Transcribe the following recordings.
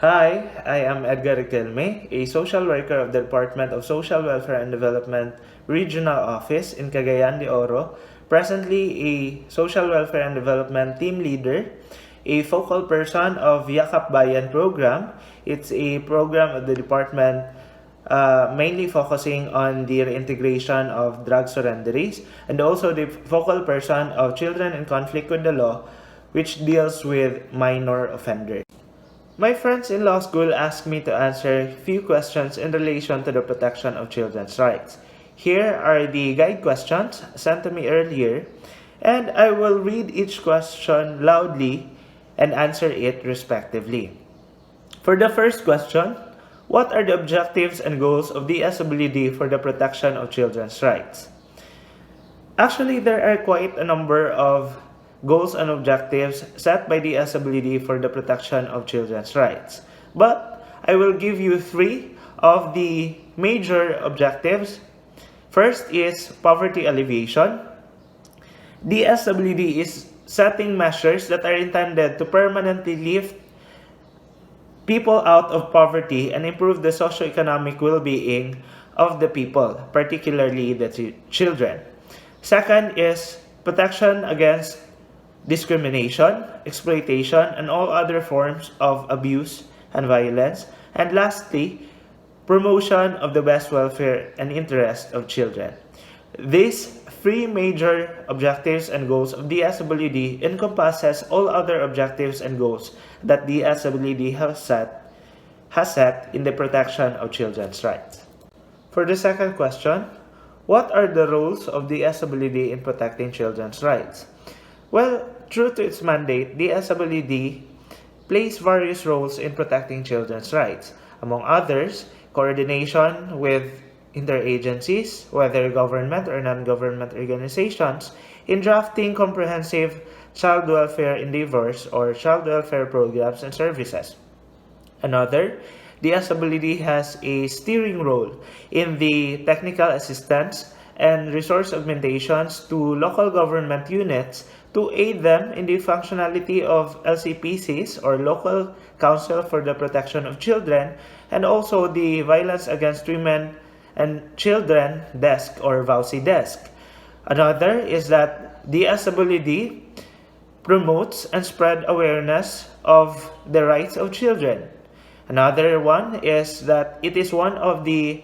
Hi, I am Edgar Riquelme, a social worker of the Department of Social Welfare and Development Regional Office in Cagayan de Oro, presently a social welfare and development team leader, a focal person of Yakap Bayan program. It's a program of the department mainly focusing on the reintegration of drug surrenderies, and also the focal person of children in conflict with the law, which deals with minor offenders. My friends in law school asked me to answer a few questions in relation to the protection of children's rights. Here are the guide questions sent to me earlier, and I will read each question loudly and answer it respectively. For the first question, what are the objectives and goals of the SWD for the protection of children's rights? Actually, there are quite a number of goals and objectives set by the SWD for the protection of children's rights. But I will give you three of the major objectives. First is poverty alleviation. The SWD is setting measures that are intended to permanently lift people out of poverty and improve the socioeconomic well-being of the people, particularly the children. Second is protection against discrimination, exploitation, and all other forms of abuse and violence. And lastly, promotion of the best welfare and interest of children. These three major objectives and goals of the SWD encompasses all other objectives and goals that the SWD has set in the protection of children's rights. For the second question, what are the roles of the SWD in protecting children's rights? Well, true to its mandate, the SWD plays various roles in protecting children's rights. Among others, coordination with interagencies, whether government or non-government organizations, in drafting comprehensive child welfare endeavors or child welfare programs and services. Another, the SWD has a steering role in the technical assistance and resource augmentations to local government units to aid them in the functionality of LCPCs or Local Council for the Protection of Children, and also the Violence Against Women and Children Desk or VAUCI Desk. Another is that the SWD promotes and spread awareness of the rights of children. Another one is that it is one of the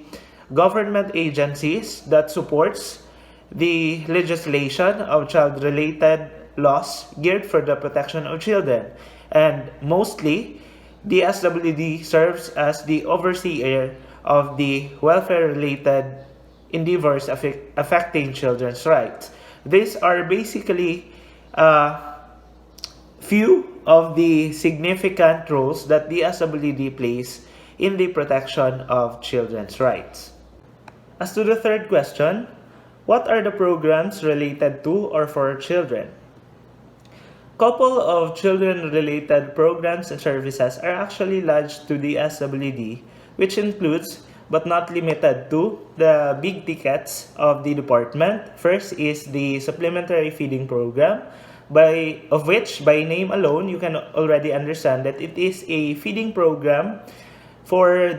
government agencies that supports the legislation of child-related laws geared for the protection of children. And mostly, the SWD serves as the overseer of the welfare-related endeavors affecting children's rights. These are basically few of the significant roles that the SWD plays in the protection of children's rights. As to the third question, what are the programs related to or for children? Couple of children-related programs and services are actually lodged to the SWD, which includes but not limited to the big tickets of the department. First is the supplementary feeding program, of which by name alone you can already understand that it is a feeding program for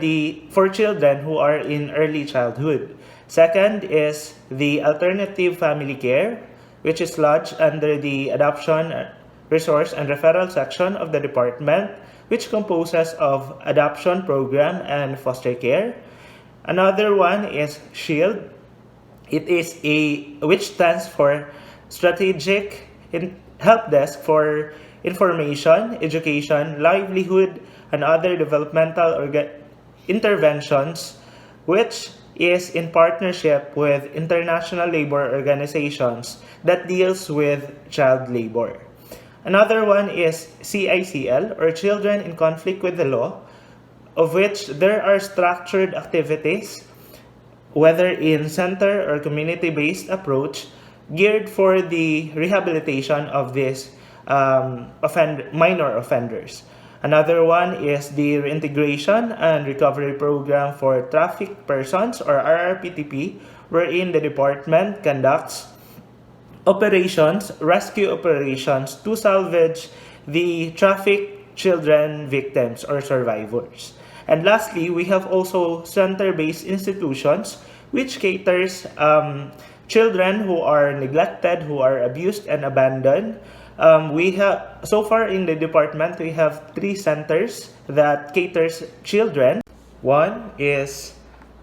children who are in early childhood. Second is the alternative family care, which is lodged under the adoption resource and referral section of the department, which composes of adoption program and foster care. Another one is SHIELD. It is which stands for Strategic Help Desk for Information, Education, Livelihood, and other developmental interventions, which is in partnership with international labor organizations that deals with child labor. Another one is CICL, or Children in Conflict with the Law, of which there are structured activities, whether in center or community-based approach, geared for the rehabilitation of these minor offenders. Another one is the Reintegration and Recovery Program for Trafficked Persons, or RRPTP, wherein the department conducts rescue operations to salvage the trafficked children victims or survivors. And lastly, we have also center-based institutions which caters children who are neglected, who are abused and abandoned. We have, so far in the department, we have 3 centers that caters children. One is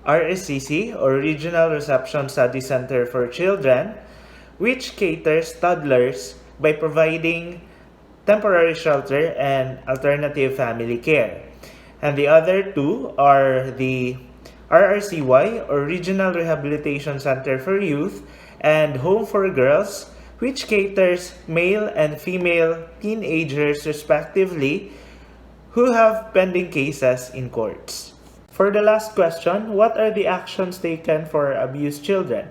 RSCC, or Regional Reception Study Center for Children, which caters toddlers by providing temporary shelter and alternative family care. And the other 2 are the RRCY, or Regional Rehabilitation Center for Youth, and Home for Girls, which caters male and female teenagers respectively who have pending cases in courts. For the last question, what are the actions taken for abused children?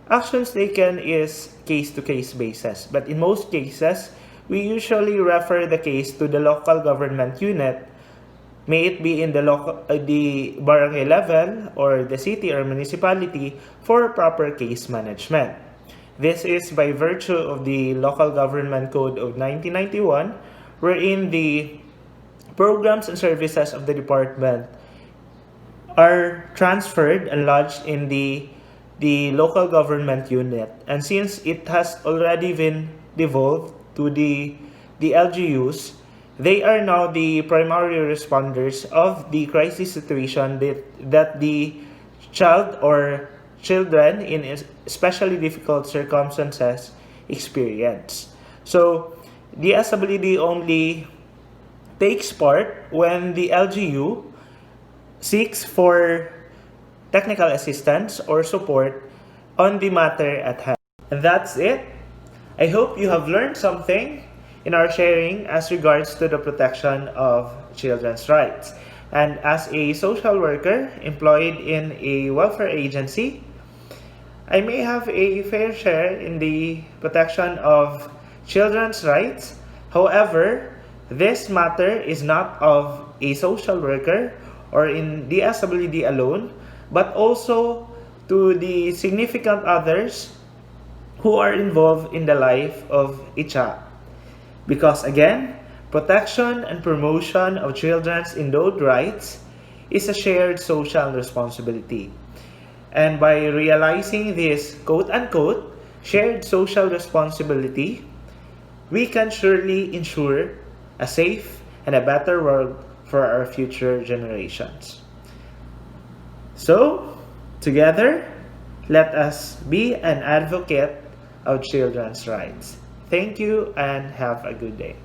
Actions taken is case-to-case basis, but in most cases, we usually refer the case to the local government unit, may it be in the barangay level or the city or municipality, for proper case management. This is by virtue of the Local Government Code of 1991, wherein the programs and services of the department are transferred and lodged in the local government unit. And since it has already been devolved to the LGUs, they are now the primary responders of the crisis situation that the child or children in especially difficult circumstances experience. So the SWD only takes part when the LGU seeks for technical assistance or support on the matter at hand. And that's it. I hope you have learned something in our sharing as regards to the protection of children's rights. And as a social worker employed in a welfare agency, I may have a fair share in the protection of children's rights. However, this matter is not of a social worker or in the SWD alone, but also to the significant others who are involved in the life of a child. Because again, protection and promotion of children's endowed rights is a shared social responsibility. And by realizing this quote-unquote shared social responsibility, we can surely ensure a safe and a better world for our future generations. So, together, let us be an advocate of children's rights. Thank you and have a good day.